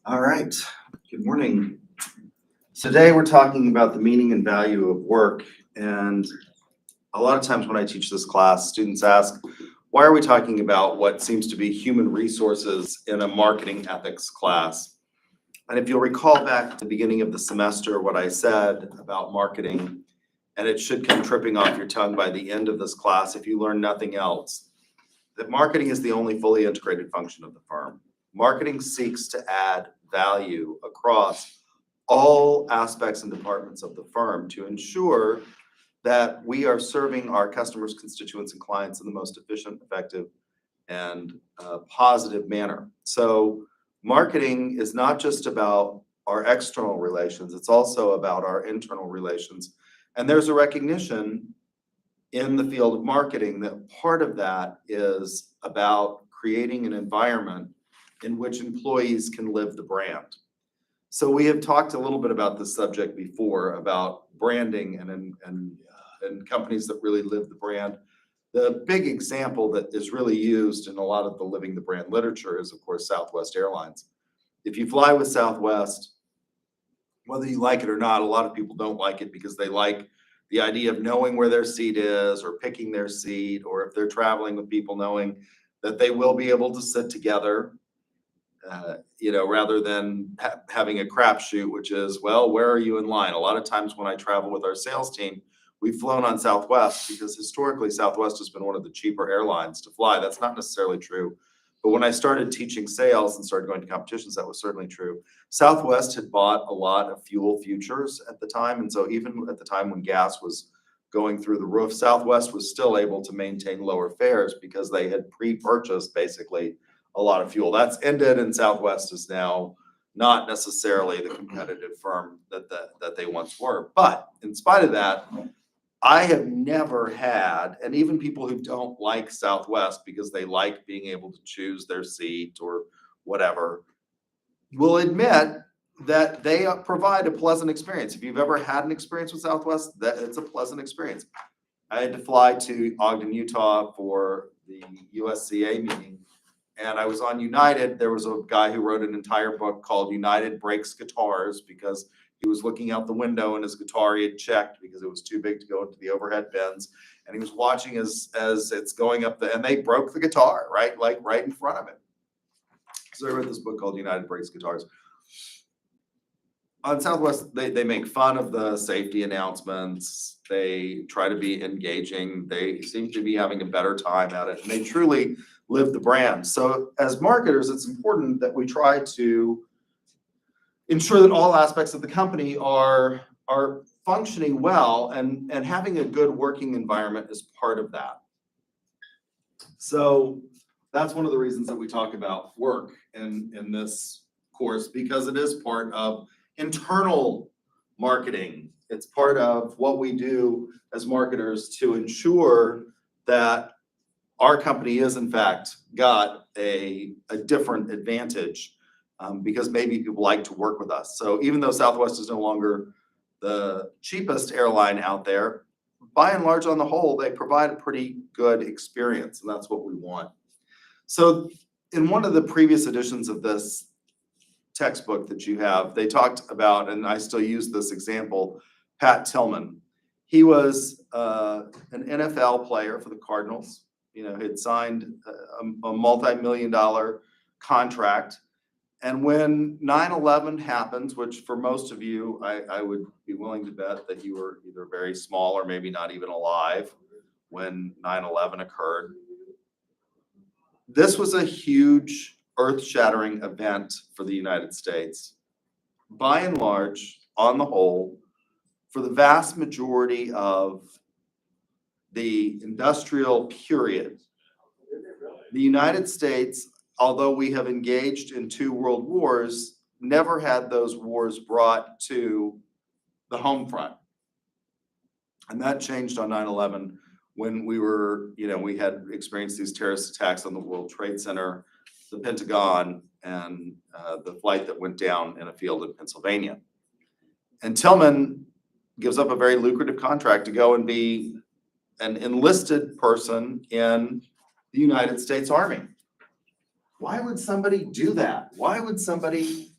All right, good morning. Today we're talking about the meaning and value of work. And a lot of times when I teach this class, students ask, why are we talking about what seems to be human resources in a marketing ethics class? And if you'll recall back at the beginning of the semester, what I said about marketing, and it should come tripping off your tongue by the end of this class if you learn nothing else, that marketing is the only fully integrated function of the firm. Marketing seeks to add value across all aspects and departments of the firm to ensure that we are serving our customers, constituents, and clients in the most efficient, effective, and positive manner. So marketing is not just about our external relations, it's also about our internal relations. And there's a recognition in the field of marketing that part of that is about creating an environment in which employees can live the brand. So we have talked a little bit about this subject before, about branding and companies that really live the brand. The big example that is really used in a lot of the living the brand literature is, of course, Southwest Airlines. If you fly with Southwest, whether you like it or not, a lot of people don't like it because they like the idea of knowing where their seat is or picking their seat, or if they're traveling with people, knowing that they will be able to sit together, rather than having a crapshoot, which is, well, where are you in line? A lot of times when I travel with our sales team, we've flown on Southwest because historically Southwest has been one of the cheaper airlines to fly. That's not necessarily true. But when I started teaching sales and started going to competitions, that was certainly true. Southwest had bought a lot of fuel futures at the time. And so even at the time when gas was going through the roof, Southwest was still able to maintain lower fares because they had pre-purchased basically a lot of fuel. That's ended, and Southwest is now not necessarily the competitive firm that they once were. But in spite of that, I have never had, and even people who don't like Southwest because they like being able to choose their seat or whatever, will admit that they provide a pleasant experience. If you've ever had an experience with Southwest, that it's a pleasant experience. I had to fly to Ogden, Utah for the USCA meeting, and I was on United. There was a guy who wrote an entire book called United Breaks Guitars because he was looking out the window and his guitar he had checked because it was too big to go into the overhead bins. And he was watching as it's going up and they broke the guitar, right? Like right in front of him. So I wrote this book called United Breaks Guitars. On Southwest, they make fun of the safety announcements. They try to be engaging. They seem to be having a better time at it. And they truly live the brand. So as marketers, it's important that we try to ensure that all aspects of the company are functioning well, and having a good working environment is part of that. So that's one of the reasons that we talk about work in this course, because it is part of internal marketing. It's part of what we do as marketers to ensure that our company is in fact got a different advantage, because maybe people like to work with us. So even though Southwest is no longer the cheapest airline out there, by and large on the whole, they provide a pretty good experience, and that's what we want. So in one of the previous editions of this textbook that you have, they talked about, and I still use this example, Pat Tillman. He was an NFL player for the Cardinals. Had signed a multi-million-dollar contract. And when 9/11 happens, which for most of you, I would be willing to bet that you were either very small or maybe not even alive when 9/11 occurred. This was a huge earth-shattering event for the United States. By and large, on the whole, for the vast majority of the industrial period, the United States, although we have engaged in 2 world wars, never had those wars brought to the home front. And that changed on 9/11 when we had experienced these terrorist attacks on the World Trade Center, the Pentagon, and the flight that went down in a field in Pennsylvania. And Tillman gives up a very lucrative contract to go and be an enlisted person in the United States Army. Why would somebody do that? Why would somebody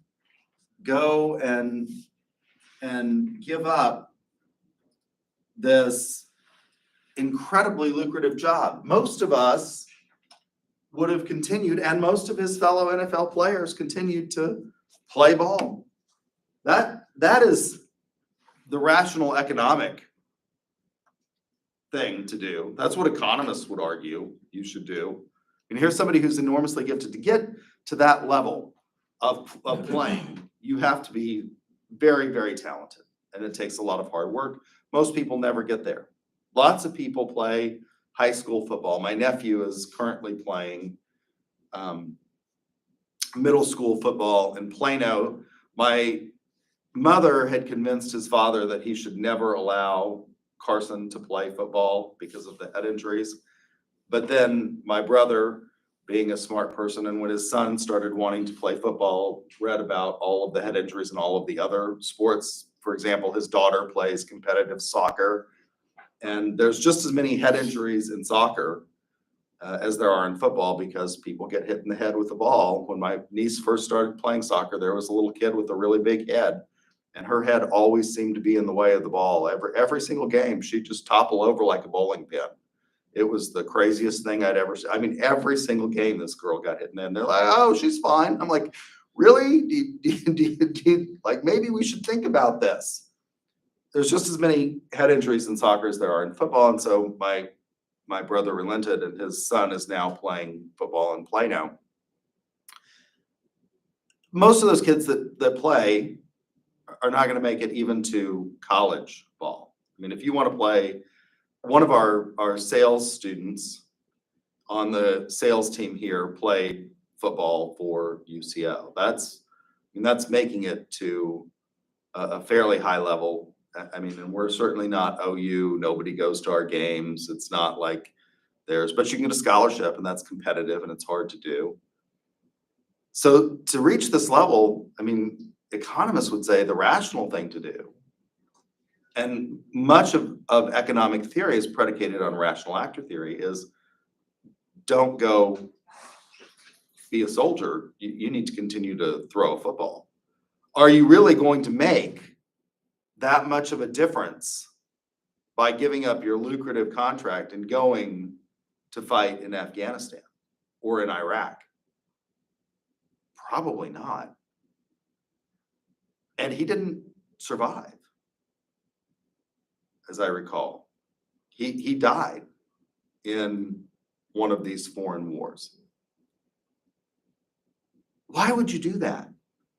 go and give up this incredibly lucrative job. Most of us would have continued, and most of his fellow NFL players continued to play ball. That is the rational economic thing to do. That's what economists would argue you should do. And here's somebody who's enormously gifted. To get to that level of playing, you have to be very, very talented, and it takes a lot of hard work. Most people never get there. Lots of people play high school football. My nephew is currently playing middle school football in Plano. My mother had convinced his father that he should never allow Carson to play football because of the head injuries. But then my brother, being a smart person, and when his son started wanting to play football, read about all of the head injuries and all of the other sports. For example, his daughter plays competitive soccer, and there's just as many head injuries in soccer as there are in football because people get hit in the head with the ball. When my niece first started playing soccer, there was a little kid with a really big head, and her head always seemed to be in the way of the ball. Every single game, she'd just topple over like a bowling pin. It was the craziest thing I'd ever seen. I mean, every single game this girl got hit, and then they're like, "Oh, she's fine." I'm like, "Really? Like, maybe we should think about this." There's just as many head injuries in soccer as there are in football, and so my brother relented, and his son is now playing football in Plano. Most of those kids that play are not going to make it even to college ball. I mean, if you want to play, one of our sales students on the sales team here played football for UCO. That's making it to a fairly high level. I mean, and we're certainly not OU. Nobody goes to our games. It's not like theirs, but you can get a scholarship, and that's competitive, and it's hard to do. So to reach this level, I mean, economists would say the rational thing to do, and much of economic theory is predicated on rational actor theory, is don't go be a soldier. You need to continue to throw a football. Are you really going to make that much of a difference by giving up your lucrative contract and going to fight in Afghanistan or in Iraq? Probably not. And he didn't survive, as I recall. He died in one of these foreign wars. Why would you do that?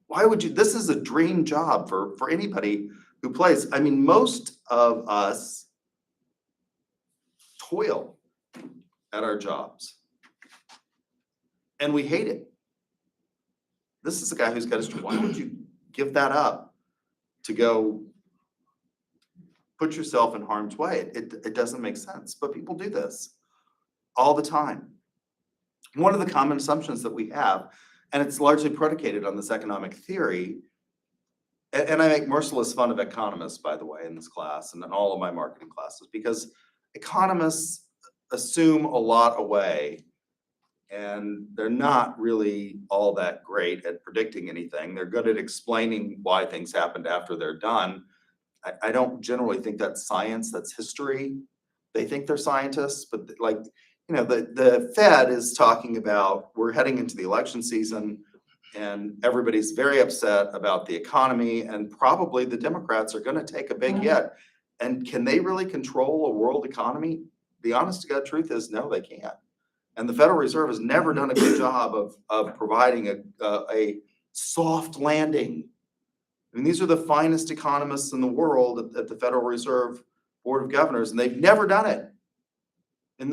Why would you? This is a dream job for anybody who plays. I mean, most of us toil at our jobs, and we hate it. This is a guy who's got his. Why would you give that up to go put yourself in harm's way? It doesn't make sense, but people do this all the time. One of the common assumptions that we have, and it's largely predicated on this economic theory, and I make merciless fun of economists, by the way, in this class and in all of my marketing classes, because economists assume a lot away, and they're not really all that great at predicting anything. They're good at explaining why things happened after they're done. I don't generally think that's science, that's history. They think they're scientists, but like, you know, the Fed is talking about, we're heading into the election season, and everybody's very upset about the economy, and probably the Democrats are going to take a big hit. And can they really control a world economy? The honest to God truth is no, they can't. And the Federal Reserve has never done a good job of providing a soft landing. I mean, these are the finest economists in the world at the Federal Reserve Board of Governors, and they've never done it.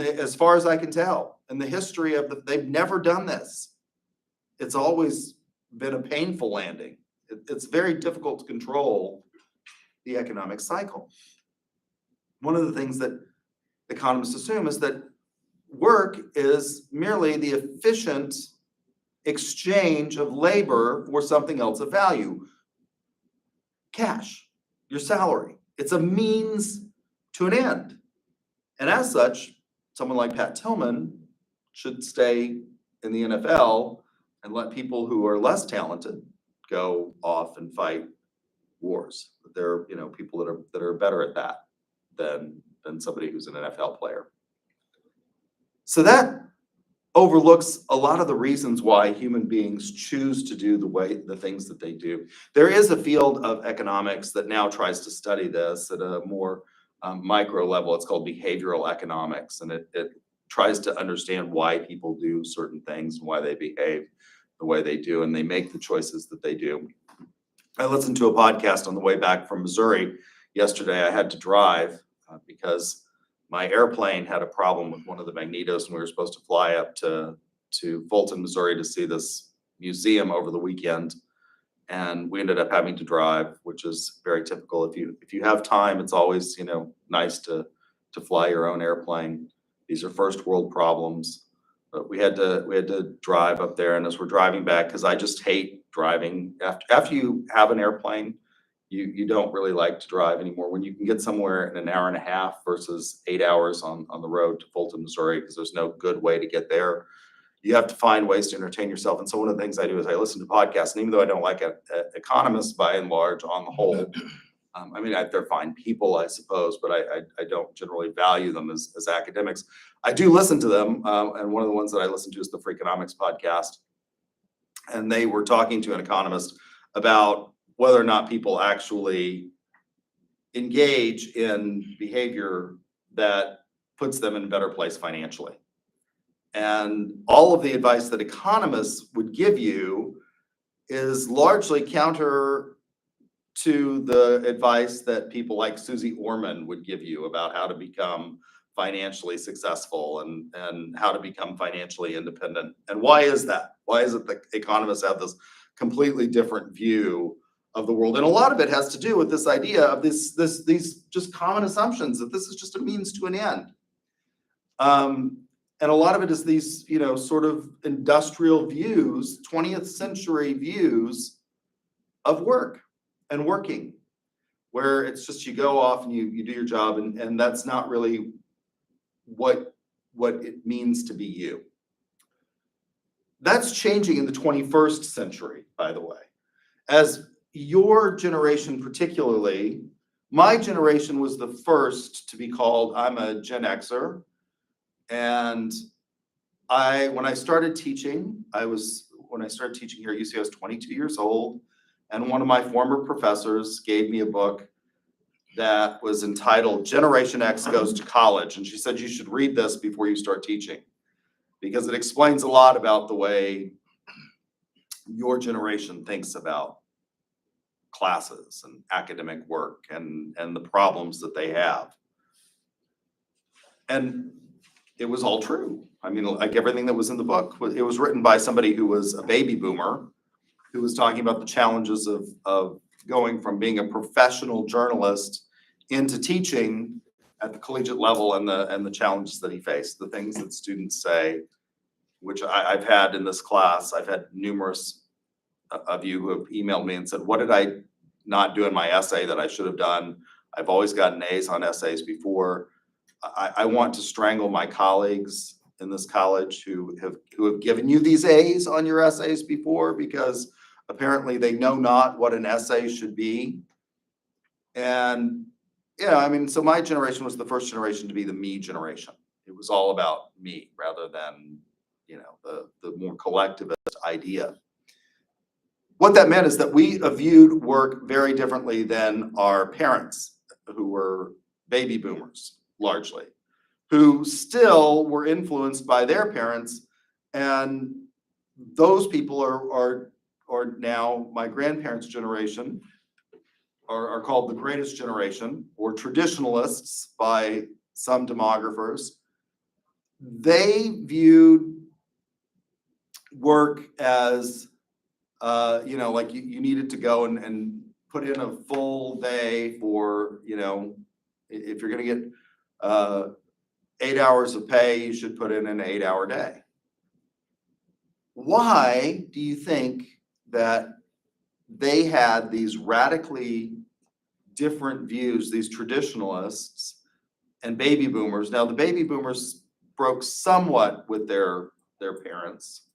As far as I can tell, in the history of they've never done this. It's always been a painful landing. It's very difficult to control the economic cycle. One of the things that economists assume is that work is merely the efficient exchange of labor for something else of value. Cash, your salary. It's a means to an end. And as such, someone like Pat Tillman should stay in the NFL and let people who are less talented go off and fight wars. They're, people that are better at that than somebody who's an NFL player. So that overlooks a lot of the reasons why human beings choose to do the things that they do. There is a field of economics that now tries to study this at a more micro level. It's called behavioral economics, and it tries to understand why people do certain things and why they behave the way they do, and they make the choices that they do. I listened to a podcast on the way back from Missouri yesterday. I had to drive because my airplane had a problem with one of the magnetos, and we were supposed to fly up to Fulton, Missouri to see this museum over the weekend. And we ended up having to drive, which is very typical. If you have time, it's always, nice to fly your own airplane. These are first world problems. But we had to drive up there, and as we're driving back, because I just hate driving. After you have an airplane, you don't really like to drive anymore. When you can get somewhere in an hour and a half versus 8 hours on the road to Fulton, Missouri, because there's no good way to get there, you have to find ways to entertain yourself. And so one of the things I do is I listen to podcasts, and even though I don't like economists by and large on the whole, they're fine people, I suppose, but I don't generally value them as academics. I do listen to them, and one of the ones that I listen to is the Freakonomics podcast. And they were talking to an economist about whether or not people actually engage in behavior that puts them in a better place financially. And all of the advice that economists would give you is largely counter to the advice that people like Susie Orman would give you about how to become financially successful and how to become financially independent. And why is that? Why is it that economists have this completely different view of the world? And a lot of it has to do with this idea of these just common assumptions that this is just a means to an end. And a lot of it is these, sort of industrial views, 20th century views of work and working, where it's just you go off and you do your job, and that's not really what it means to be you. That's changing in the 21st century, by the way. As your generation particularly, my generation was the first to be called, I'm a Gen Xer. And when I started teaching here at UC, I was 22 years old. And one of my former professors gave me a book that was entitled Generation X Goes to College. And she said, you should read this before you start teaching, because it explains a lot about the way your generation thinks about classes and academic work and the problems that they have. And it was all true. Like everything that was in the book, it was written by somebody who was a baby boomer, who was talking about the challenges of going from being a professional journalist into teaching at the collegiate level, and the challenges that he faced, the things that students say, which I've had in this class. I've had numerous of you who have emailed me and said, what did I not do in my essay that I should have done? I've always gotten A's on essays before. I want to strangle my colleagues in this college who have given you these A's on your essays before, because apparently they know not what an essay should be. And so my generation was the first generation to be the me generation. It was all about me rather than, the more collectivist idea. What that meant is that we viewed work very differently than our parents, who were baby boomers, largely, who still were influenced by their parents. And those people are now my grandparents' generation, are called the greatest generation, or traditionalists by some demographers. They viewed work as, like you needed to go and put in a full day for, if you're going to get 8 hours of pay, you should put in an 8-hour day. Why do you think that they had these radically different views, these traditionalists and baby boomers? Now, the baby boomers broke somewhat with their parents,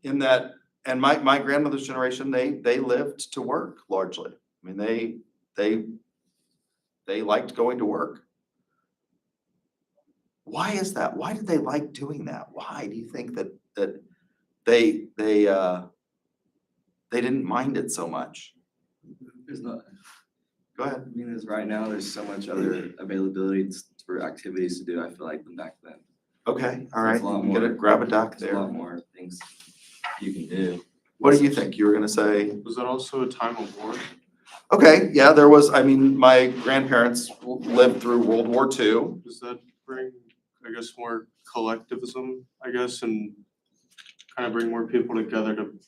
in that and my grandmother's generation, they lived to work largely. I mean, they liked going to work. Why is that? Why did they like doing that? Why do you think that they didn't mind it so much? There's not, Go ahead. I mean, right now, there's so much other availability for activities to do, I feel like, than back then. Okay, all There's right. a lot You get more- it, grab a duck There's a lot there. more things you can do. What do you think? You were gonna say? Was that also a time of war? Okay, yeah, there was, I mean, my grandparents lived through World War II. Does that bring, I guess, more collectivism, I guess, and kind of bring more people together to,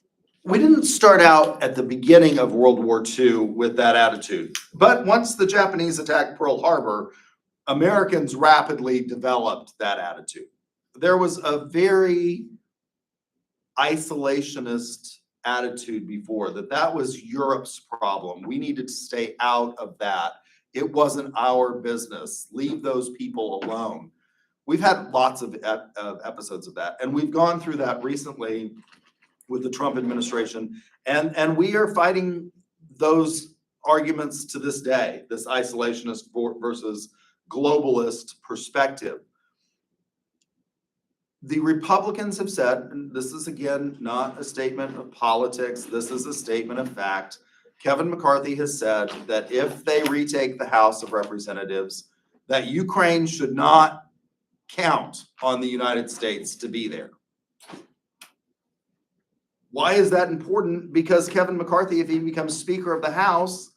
We didn't start out at the beginning of World War II with that attitude. But once the Japanese attacked Pearl Harbor, Americans rapidly developed that attitude. There was a very isolationist attitude before, that was Europe's problem. We needed to stay out of that. It wasn't our business. Leave those people alone. We've had lots of episodes of that, and we've gone through that recently with the Trump administration, and we are fighting those arguments to this day, this isolationist versus globalist perspective. The Republicans have said, and this is again not a statement of politics, this is a statement of fact. Kevin McCarthy has said that if they retake the House of Representatives, that Ukraine should not count on the United States to be there. Why is that important? Because Kevin McCarthy, if he becomes Speaker of the House,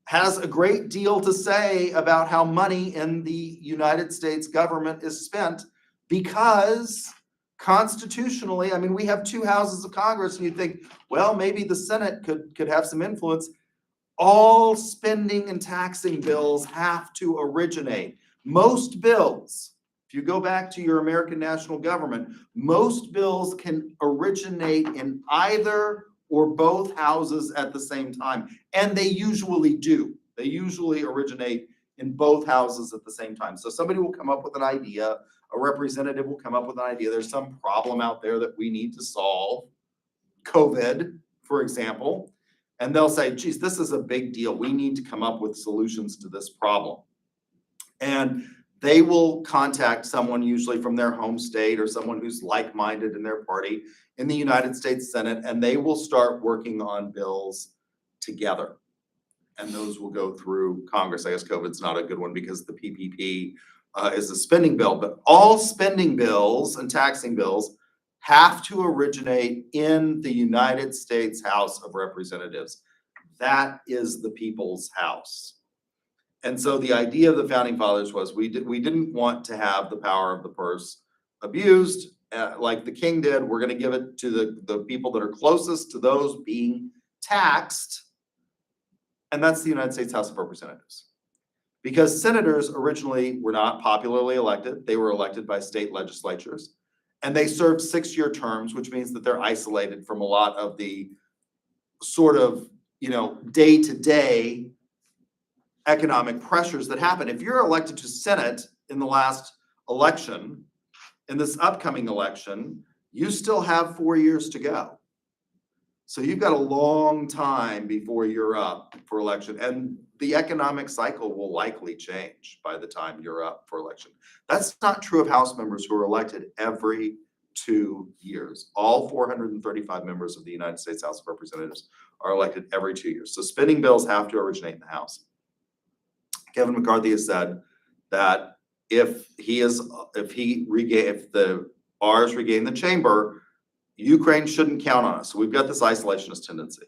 has a great deal to say about how money in the United States government is spent, because constitutionally, I mean, we have two houses of Congress, and you'd think, well, maybe the Senate could have some influence. All spending and taxing bills have to originate. Most bills, if you go back to your American national government, most bills can originate in either or both houses at the same time. And they usually do. They usually originate in both houses at the same time. So somebody will come up with an idea, a representative will come up with an idea. There's some problem out there that we need to solve. COVID, for example. And they'll say, geez, this is a big deal. We need to come up with solutions to this problem. And they will contact someone usually from their home state or someone who's like-minded in their party in the United States Senate, and they will start working on bills together. And those will go through Congress. I guess COVID's not a good one because the PPP is a spending bill, but all spending bills and taxing bills have to originate in the United States House of Representatives. That is the people's house. And so the idea of the founding fathers was we didn't want to have the power of the purse abused like the king did. We're going to give it to the people that are closest to those being taxed. And that's the United States House of Representatives. Because senators originally were not popularly elected. They were elected by state legislatures. And they served 6-year terms, which means that they're isolated from a lot of the sort of, day-to-day economic pressures that happen. If you're elected to Senate in the last election, in this upcoming election, you still have 4 years to go. So you've got a long time before you're up for election, and the economic cycle will likely change by the time you're up for election. That's not true of House members who are elected every 2 years. All 435 members of the United States House of Representatives are elected every 2 years. So spending bills have to originate in the House. Kevin McCarthy has said that if the R's regain the chamber, Ukraine shouldn't count on us. So we've got this isolationist tendency.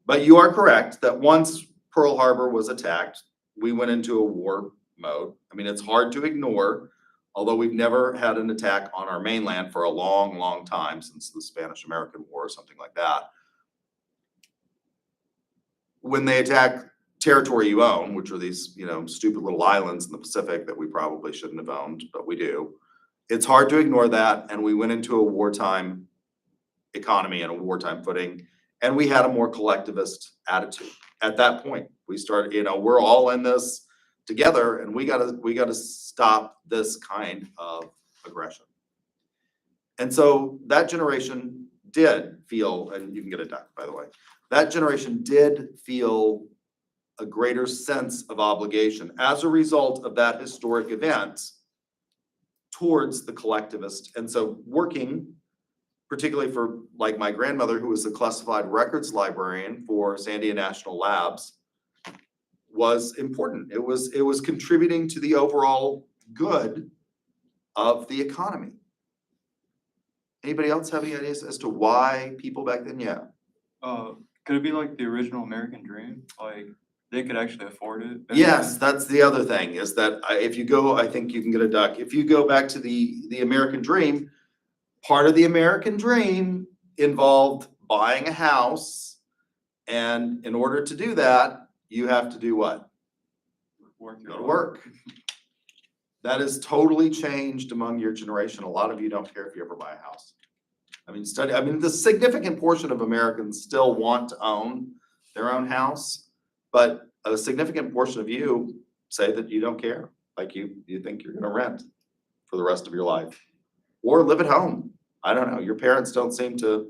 But you are correct that once Pearl Harbor was attacked, we went into a war mode. I mean, it's hard to ignore, although we've never had an attack on our mainland for a long, long time, since the Spanish-American War or something like that. When they attack territory you own, which are these, stupid little islands in the Pacific that we probably shouldn't have owned, but we do. It's hard to ignore that, and we went into a wartime economy and a wartime footing, and we had a more collectivist attitude. At that point, we started, we're all in this together, and we gotta stop this kind of aggression. And so that generation did feel, and you can get a duck, by the way, that generation did feel a greater sense of obligation as a result of that historic event towards the collectivist. And so working, particularly for like my grandmother, who was the classified records librarian for Sandia National Labs, was important. It was contributing to the overall good of the economy. Anybody else have any ideas as to why people back then? Yeah. Could it be like the original American dream? Like they could actually afford it? back Yes, then? that's the other thing, is that if you go, I think you can get a duck. If you go back to the American dream, part of the American dream involved buying a house. And in order to do that, you have to do what? Work your Go to life. work. That is totally changed among your generation. A lot of you don't care if you ever buy a house. I mean, the significant portion of Americans still want to own their own house, but a significant portion of you say that you don't care. Like you think you're gonna rent for the rest of your life or live at home. I don't know. Your parents don't seem to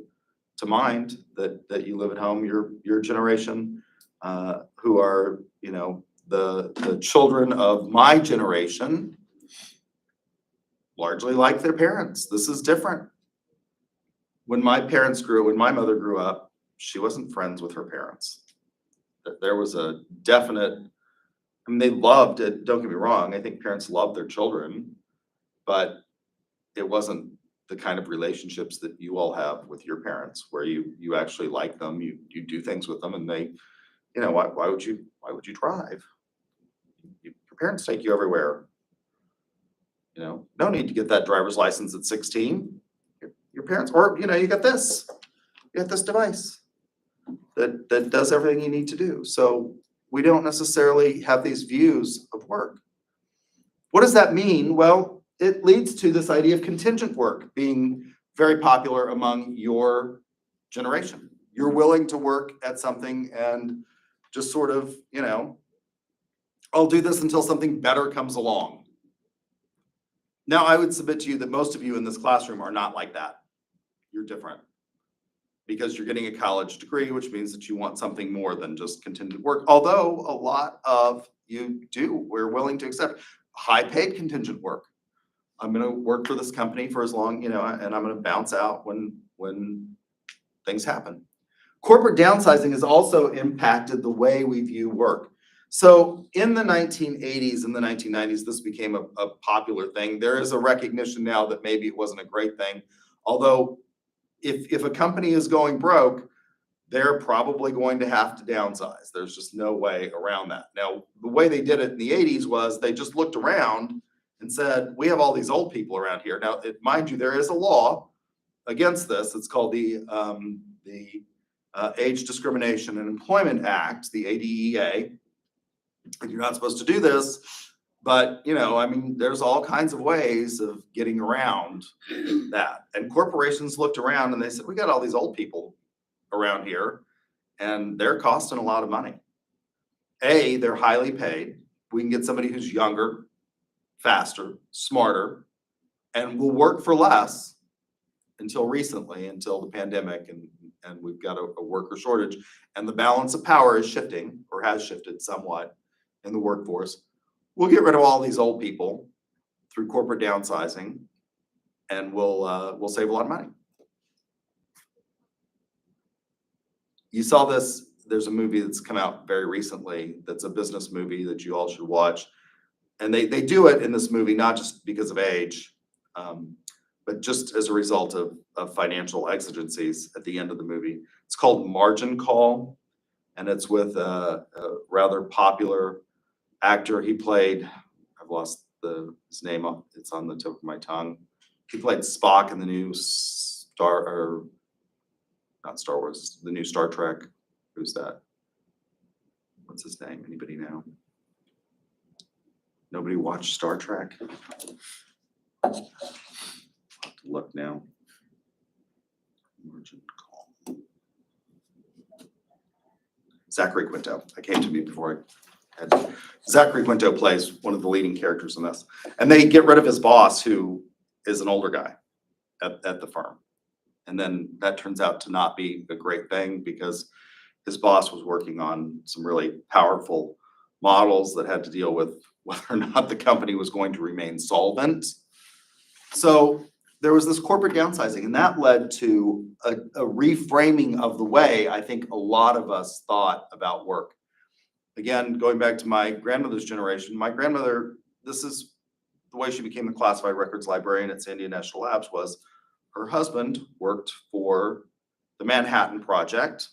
mind that you live at home. Your generation, who are, you know, the children of my generation, largely like their parents. This is different. When my mother grew up, she wasn't friends with her parents. There was a definite, I mean, they loved it, don't get me wrong, I think parents love their children, but it wasn't the kind of relationships that you all have with your parents, where you actually like them, you do things with them, and they, you know, why would you drive? Your parents take you everywhere. You know, no need to get that driver's license at 16. Your parents, or, you know, you got this device that does everything you need to do. So we don't necessarily have these views of work. What does that mean? Well, it leads to this idea of contingent work being very popular among your generation. You're willing to work at something and just sort of, you know, I'll do this until something better comes along. Now, I would submit to you that most of you in this classroom are not like that. You're different because you're getting a college degree, which means that you want something more than just contingent work. Although a lot of you do, we're willing to accept high-paid contingent work. I'm gonna work for this company for as long, you know, and I'm gonna bounce out when things happen. Corporate downsizing has also impacted the way we view work. So in the 1980s and the 1990s, this became a popular thing. There is a recognition now that maybe it wasn't a great thing. Although if a company is going broke, they're probably going to have to downsize. There's just no way around that. Now, the way they did it in the 80s was they just looked around and said, we have all these old people around here. Now, mind you, there is a law against this. It's called the Age Discrimination and Employment Act, the ADEA. And you're not supposed to do this, but, you know, I mean, there's all kinds of ways of getting around that. And corporations looked around and they said, we got all these old people around here and they're costing a lot of money. They're highly paid. We can get somebody who's younger, faster, smarter, and will work for less until recently, until the pandemic, and we've got a worker shortage. And the balance of power is shifting, or has shifted somewhat in the workforce. We'll get rid of all these old people through corporate downsizing, and we'll save a lot of money. You saw this, there's a movie that's come out very recently that's a business movie that you all should watch. And they do it in this movie, not just because of age, but just as a result of financial exigencies at the end of the movie. It's called Margin Call, and it's with a rather popular actor. He played, I've lost his name, it's on the tip of my tongue. He played Spock in the new not Star Wars, the new Star Trek. Who's that? What's his name? Anybody know? Nobody watched Star Trek? I'll have to look now. Margin Call. Zachary Quinto. That came to me before I had. Zachary Quinto plays one of the leading characters in this. And they get rid of his boss, who is an older guy at the firm. And then that turns out to not be a great thing because his boss was working on some really powerful models that had to deal with whether or not the company was going to remain solvent. So there was this corporate downsizing, and that led to a reframing of the way I think a lot of us thought about work. Again, going back to my grandmother's generation, my grandmother, this is the way she became the classified records librarian at Sandia National Labs, was her husband worked for the Manhattan Project.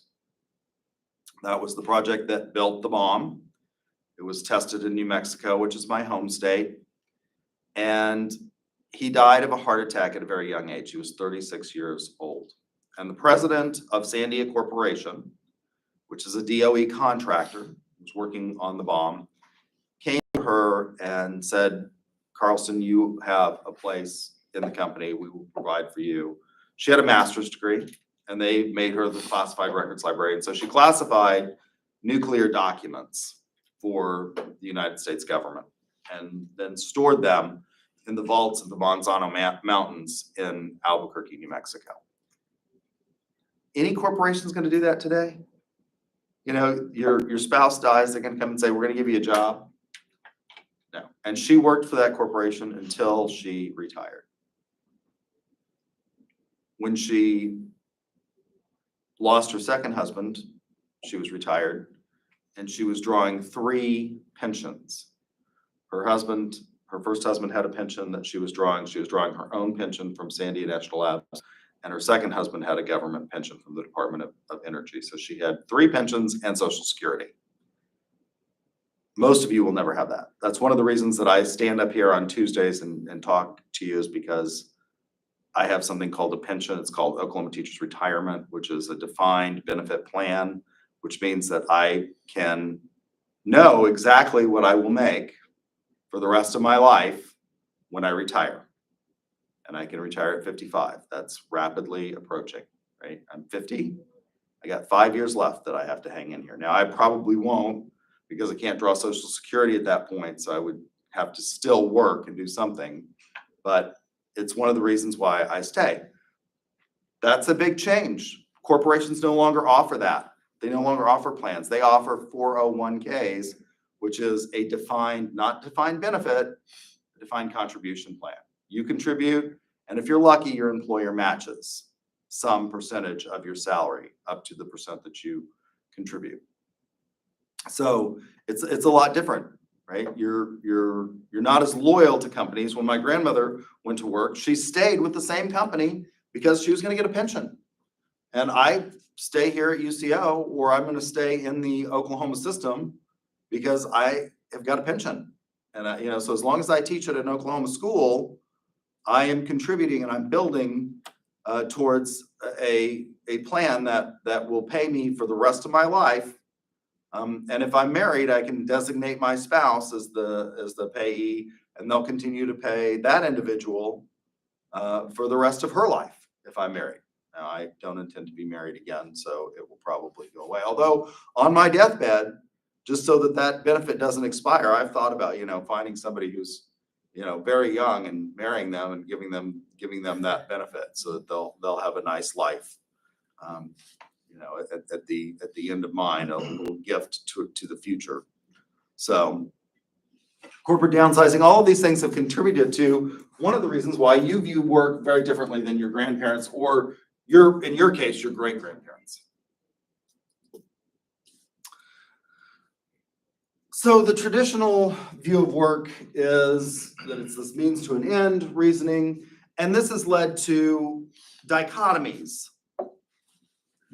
That was the project that built the bomb. It was tested in New Mexico, which is my home state. And he died of a heart attack at a very young age. He was 36 years old. And the president of Sandia Corporation, which is a DOE contractor, was working on the bomb, came to her and said, Carlson, you have a place in the company. We will provide for you. She had a master's degree, and they made her the classified records librarian. So she classified nuclear documents for the United States government and then stored them in the vaults of the Manzano Mountains in Albuquerque, New Mexico. Any corporation is going to do that today? You know, your spouse dies, they're going to come and say, we're going to give you a job. No. And she worked for that corporation until she retired. When she lost her second husband, she was retired, and she was drawing 3 pensions. Her first husband had a pension that she was drawing. She was drawing her own pension from Sandia National Labs, and her second husband had a government pension from the Department of Energy. So she had 3 pensions and Social Security. Most of you will never have that. That's one of the reasons that I stand up here on Tuesdays and talk to you, is because I have something called a pension. It's called Oklahoma Teachers Retirement, which is a defined benefit plan, which means that I can know exactly what I will make for the rest of my life when I retire. And I can retire at 55. That's rapidly approaching, right? I'm 50. I got 5 years left that I have to hang in here. Now, I probably won't, because I can't draw Social Security at that point. So I would have to still work and do something. But it's one of the reasons why I stay. That's a big change. Corporations no longer offer that. They no longer offer plans. They offer 401ks, which is a not defined benefit, a defined contribution plan. You contribute, and if you're lucky, your employer matches some percentage of your salary up to the percent that you contribute. So it's a lot different, right? You're not as loyal to companies. When my grandmother went to work, she stayed with the same company because she was going to get a pension. And I stay here at UCO, or I'm going to stay in the Oklahoma system because I have got a pension. And so as long as I teach at an Oklahoma school, I am contributing and I'm building towards a plan that will pay me for the rest of my life. And if I'm married, I can designate my spouse as the payee, and they'll continue to pay that individual for the rest of her life if I'm married. Now, I don't intend to be married again, so it will probably go away. Although on my deathbed, just so that benefit doesn't expire, I've thought about, finding somebody who's, very young and marrying them and giving them that benefit so that they'll have a nice life. At the end of mine, a little gift to the future. So corporate downsizing, all of these things have contributed to one of the reasons why you view work very differently than your grandparents, or in your case, your great-grandparents. So the traditional view of work is that it's this means to an end reasoning, and this has led to dichotomies.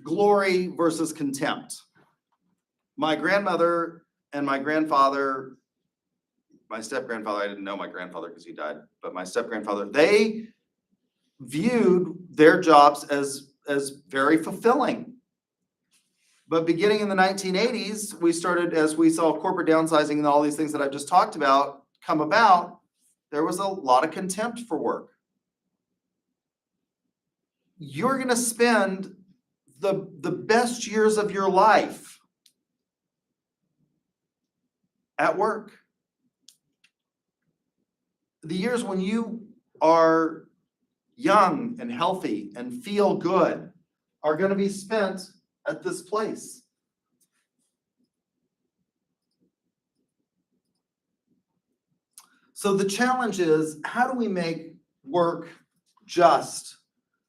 Glory versus contempt. My grandmother and my grandfather, my step-grandfather, I didn't know my grandfather because he died, but my step-grandfather, they viewed their jobs as very fulfilling. But beginning in the 1980s, we started, as we saw corporate downsizing and all these things that I just talked about come about, there was a lot of contempt for work. You're going to spend the best years of your life at work. The years when you are young and healthy and feel good are gonna be spent at this place. So the challenge is, how do we make work just,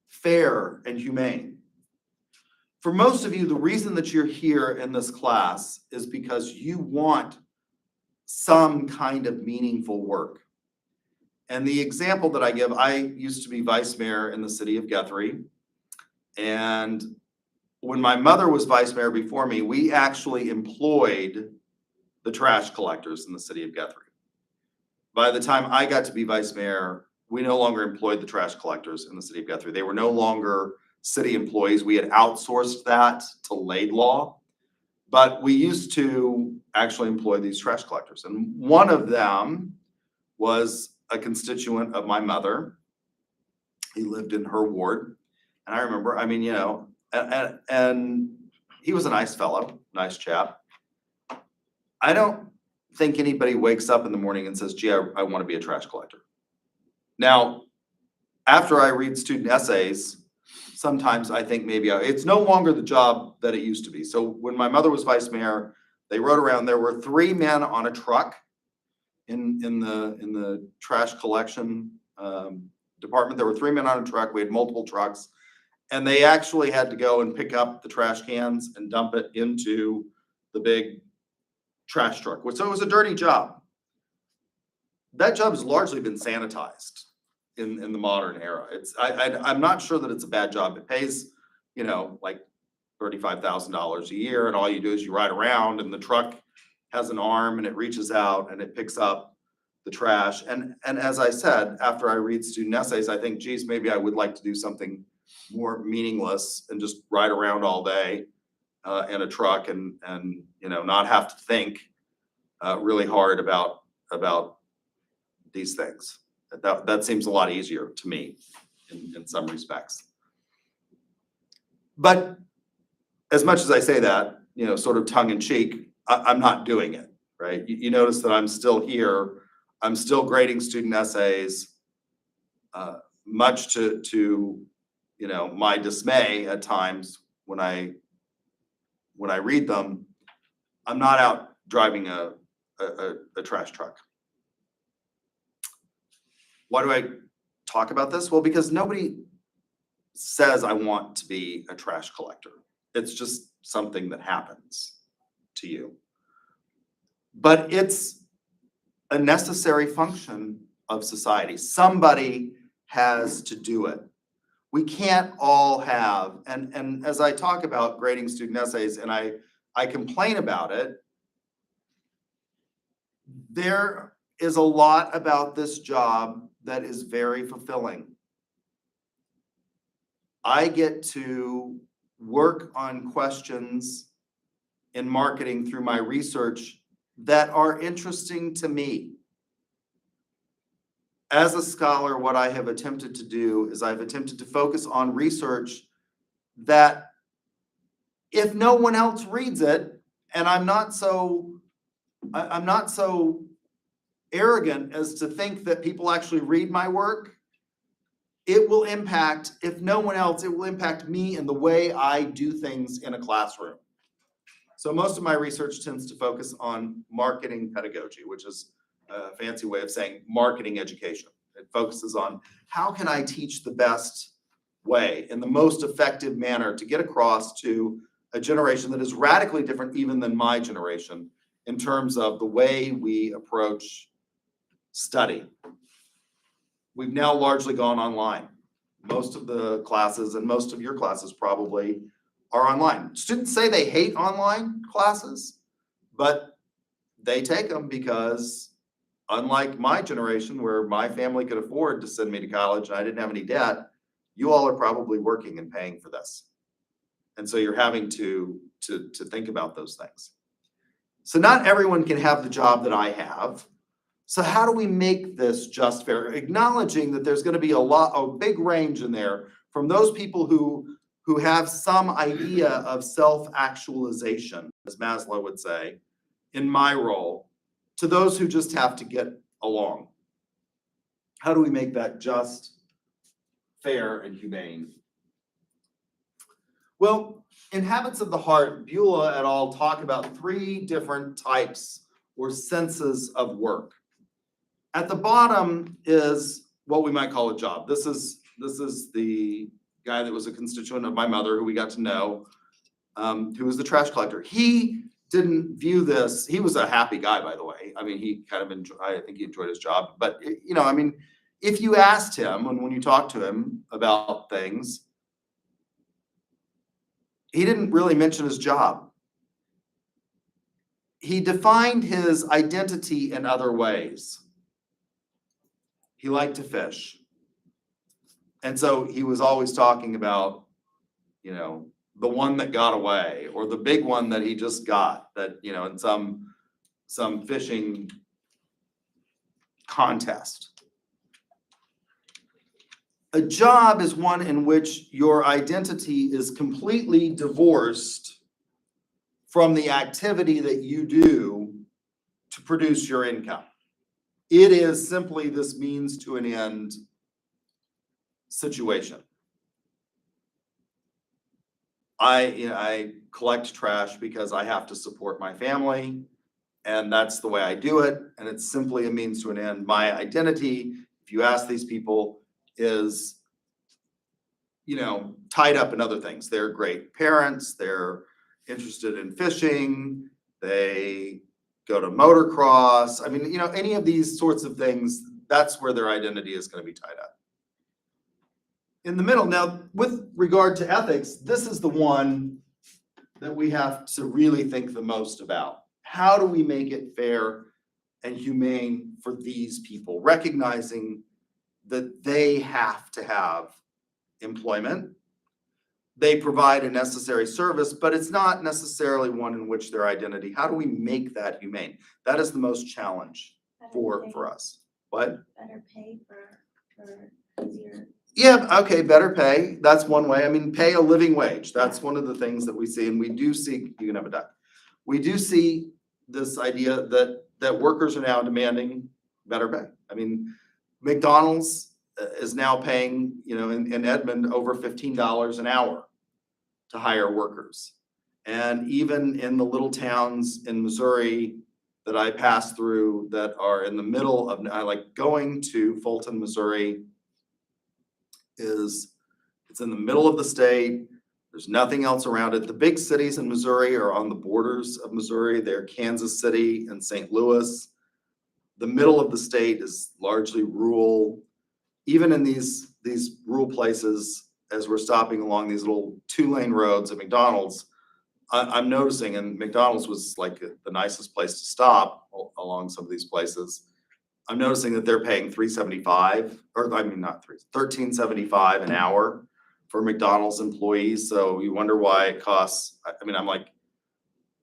fair, and humane? For most of you, the reason that you're here in this class is because you want some kind of meaningful work. And the example that I give, I used to be vice mayor in the city of Guthrie. And when my mother was vice mayor before me, we actually employed the trash collectors in the city of Guthrie. By the time I got to be vice mayor, we no longer employed the trash collectors in the city of Guthrie. They were no longer city employees. We had outsourced that to Laidlaw. But we used to actually employ these trash collectors. And one of them was a constituent of my mother. He lived in her ward. And I remember, I mean, you know, and he was a nice fellow, nice chap. I don't think anybody wakes up in the morning and says, gee, I want to be a trash collector. Now, after I read student essays, sometimes I think maybe it's no longer the job that it used to be. So when my mother was vice mayor, they rode around, there were 3 men on a truck in the trash collection department. There were 3 men on a truck. We had multiple trucks. And they actually had to go and pick up the trash cans and dump it into the big trash truck. So it was a dirty job. That job has largely been sanitized in the modern era. I'm not sure that it's a bad job. It pays, you know, like $35,000 a year, and all you do is you ride around, and the truck has an arm and it reaches out and it picks up the trash. And as I said, after I read student essays, I think, geez, maybe I would like to do something more meaningless and just ride around all day in a truck and you know, not have to think really hard about these things. That seems a lot easier to me in some respects. But as much as I say that, you know, sort of tongue in cheek, I'm not doing it, right? You notice that I'm still here. I'm still grading student essays, much to you know, my dismay at times when I read them. I'm not out driving a trash truck. Why do I talk about this? Well, because nobody says I want to be a trash collector. It's just something that happens to you. But it's a necessary function of society. Somebody has to do it. We can't all have, and as I talk about grading student essays and I complain about it, there is a lot about this job that is very fulfilling. I get to work on questions in marketing through my research that are interesting to me. As a scholar, what I have attempted to do is I've attempted to focus on research that if no one else reads it, and I'm not so arrogant as to think that people actually read my work, it will impact, if no one else, it will impact me in the way I do things in a classroom. So most of my research tends to focus on marketing pedagogy, which is a fancy way of saying marketing education. It focuses on how can I teach the best way in the most effective manner to get across to a generation that is radically different even than my generation in terms of the way we approach study. We've now largely gone online. Most of the classes and most of your classes probably are online. Students say they hate online classes, but they take them because unlike my generation where my family could afford to send me to college and I didn't have any debt, you all are probably working and paying for this. And so you're having to think about those things. So not everyone can have the job that I have. So how do we make this just fair? Acknowledging that there's going to be a big range in there from those people who have some idea of self-actualization, as Maslow would say, in my role, to those who just have to get along. How do we make that just, fair and humane? Well, in Habits of the Heart, Beulah et al. Talk about 3 different types or senses of work. At the bottom is what we might call a job. This is the guy that was a constituent of my mother who we got to know, who was the trash collector. He didn't view this, he was a happy guy, by the way. I mean, he kind of I think he enjoyed his job, but you know, I mean, if you asked him, and when you talked to him about things, he didn't really mention his job. He defined his identity in other ways. He liked to fish. And so he was always talking about, you know, the one that got away, or the big one that he just got, that, you know, in some fishing contest. A job is one in which your identity is completely divorced from the activity that you do to produce your income. It is simply this means to an end situation. I collect trash because I have to support my family, and that's the way I do it, and it's simply a means to an end. My identity, if you ask these people, is, you know, tied up in other things. They're great parents, they're interested in fishing, they go to motocross. I mean, you know, any of these sorts of things, that's where their identity is going to be tied up. In the middle, now, with regard to ethics, this is the one that we have to really think the most about. How do we make it fair and humane for these people, recognizing that they have to have employment? They provide a necessary service, but it's not necessarily one in which their identity, how do we make that humane? That is the most challenge for us. What? Better pay for easier. Yeah, okay, better pay. That's one way. I mean, pay a living wage. That's one of the things that we see, and we do see, you can have a duck. We do see this idea that workers are now demanding better pay. I mean, McDonald's is now paying, you know, in Edmond over $15 an hour to hire workers. And even in the little towns in Missouri that I pass through that are in the middle of, I like going to Fulton, Missouri, it's in the middle of the state. There's nothing else around it. The big cities in Missouri are on the borders of Missouri. They're Kansas City and St. Louis. The middle of the state is largely rural. Even in these rural places, as we're stopping along these little 2-lane roads at McDonald's, I'm noticing, and McDonald's was like the nicest place to stop along some of these places. I'm noticing that they're paying $13.75 an hour for McDonald's employees. So you wonder why it costs. I mean, I'm like,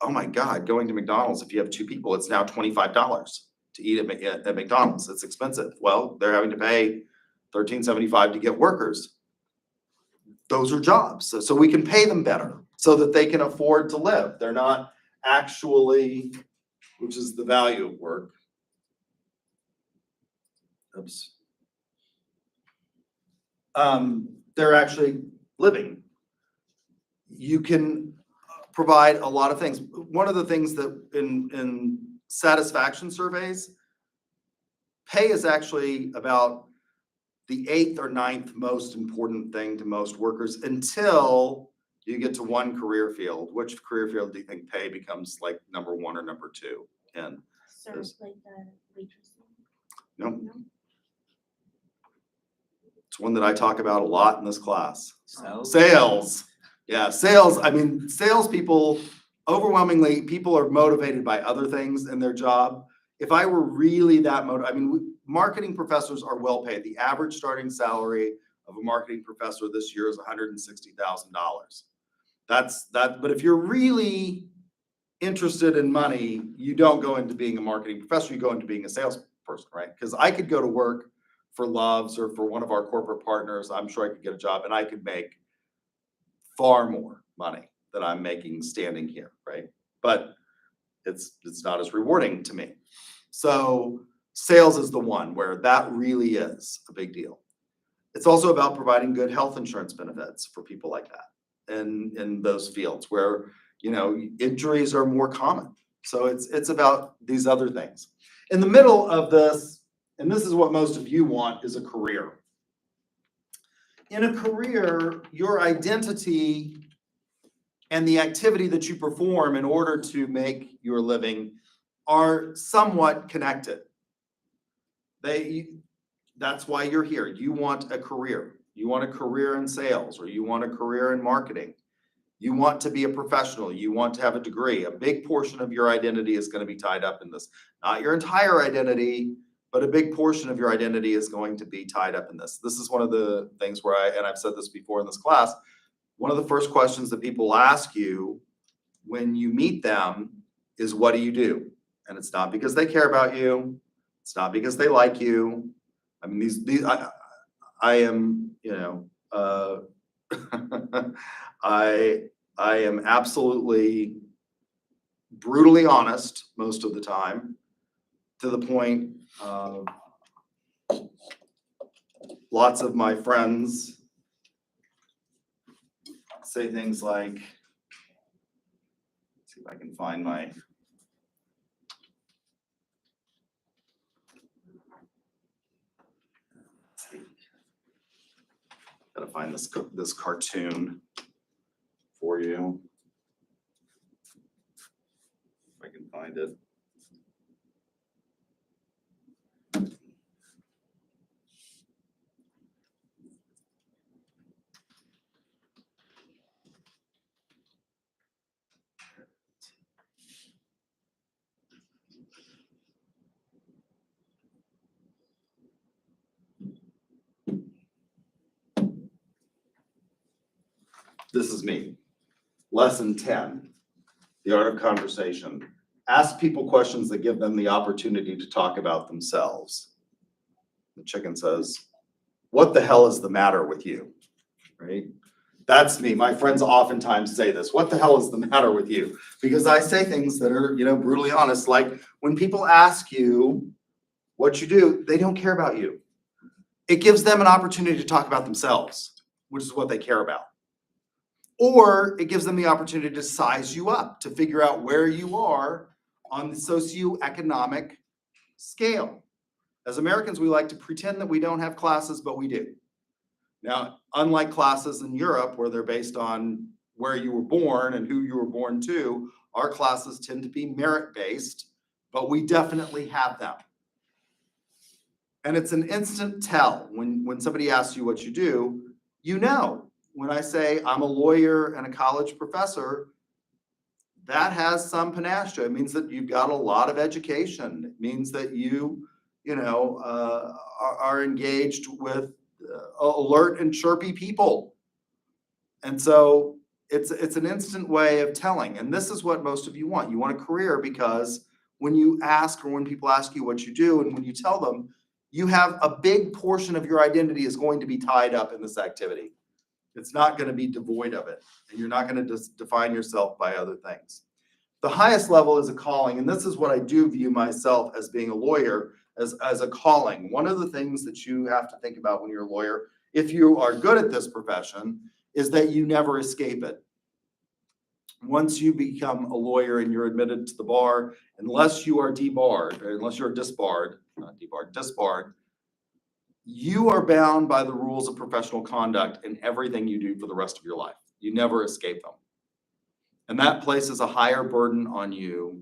oh my God, going to McDonald's, if you have 2 people, it's now $25 to eat at McDonald's. It's expensive. Well, they're having to pay $13.75 to get workers. Those are jobs. So we can pay them better so that they can afford to live. They're not actually, which is the value of work. Oops. They're actually living. You can provide a lot of things. One of the things that in satisfaction surveys, pay is actually about the 8th or 9th most important thing to most workers until you get to one career field. Which career field do you think pay becomes like number 1 or number 2 in? Serve like the waitressing. No. No? It's one that I talk about a lot in this class. Sales? Sales. Yeah, sales. I mean, salespeople, overwhelmingly, people are motivated by other things in their job. If I were really that motivated, I mean, marketing professors are well paid. The average starting salary of a marketing professor this year is $160,000. That's that. But if you're really interested in money, you don't go into being a marketing professor, you go into being a salesperson, right? Because I could go to work for Love's or for one of our corporate partners. I'm sure I could get a job and I could make far more money than I'm making standing here, right? But it's not as rewarding to me. So sales is the one where that really is a big deal. It's also about providing good health insurance benefits for people like that in those fields where, you know, injuries are more common. So it's about these other things. In the middle of this, and this is what most of you want, is a career. In a career, your identity and the activity that you perform in order to make your living are somewhat connected. That's why you're here. You want a career. You want a career in sales, or you want a career in marketing. You want to be a professional. You want to have a degree. A big portion of your identity is going to be tied up in this. Not your entire identity, but a big portion of your identity is going to be tied up in this. This is one of the things where and I've said this before in this class, one of the first questions that people ask you when you meet them is, what do you do? And it's not because they care about you. It's not because they like you. I mean, I am, you know, I am absolutely brutally honest most of the time, to the point of lots of my friends say things like, let's see if I can find my, gotta find this cartoon for you. If I can find it. This is me. Lesson 10, the art of conversation. Ask people questions that give them the opportunity to talk about themselves. The chicken says, what the hell is the matter with you? Right? That's me. My friends oftentimes say this. What the hell is the matter with you? Because I say things that are, you know, brutally honest. Like when people ask you what you do, they don't care about you. It gives them an opportunity to talk about themselves, which is what they care about. Or it gives them the opportunity to size you up, to figure out where you are on the socioeconomic scale. As Americans, we like to pretend that we don't have classes, but we do. Now, unlike classes in Europe, where they're based on where you were born and who you were born to, our classes tend to be merit-based, but we definitely have them. And it's an instant tell. When somebody asks you what you do, you know. When I say I'm a lawyer and a college professor, that has some panache. It means that you've got a lot of education. It means that you know, are engaged with alert and chirpy people. And so it's an instant way of telling. And this is what most of you want. You want a career because when you ask, or when people ask you what you do, and when you tell them, you have a big portion of your identity is going to be tied up in this activity. It's not going to be devoid of it, and you're not going to just define yourself by other things. The highest level is a calling, and this is what I do view myself as being a lawyer, as a calling. One of the things that you have to think about when you're a lawyer, if you are good at this profession, is that you never escape it. Once you become a lawyer and you're admitted to the bar, unless you are debarred, or unless you're disbarred, not debarred, disbarred, you are bound by the rules of professional conduct in everything you do for the rest of your life. You never escape them. And that places a higher burden on you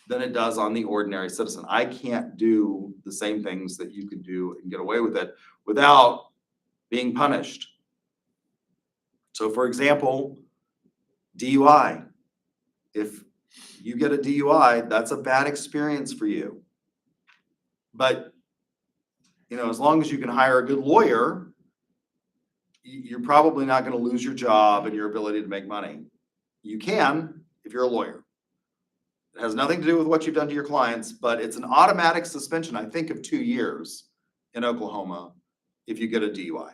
than it does on the ordinary citizen. I can't do the same things that you can do and get away with it without being punished. So for example, DUI. If you get a DUI, that's a bad experience for you. But you know, as long as you can hire a good lawyer, you're probably not going to lose your job and your ability to make money. You can if you're a lawyer. It has nothing to do with what you've done to your clients, but it's an automatic suspension, I think, of 2 years in Oklahoma if you get a DUI.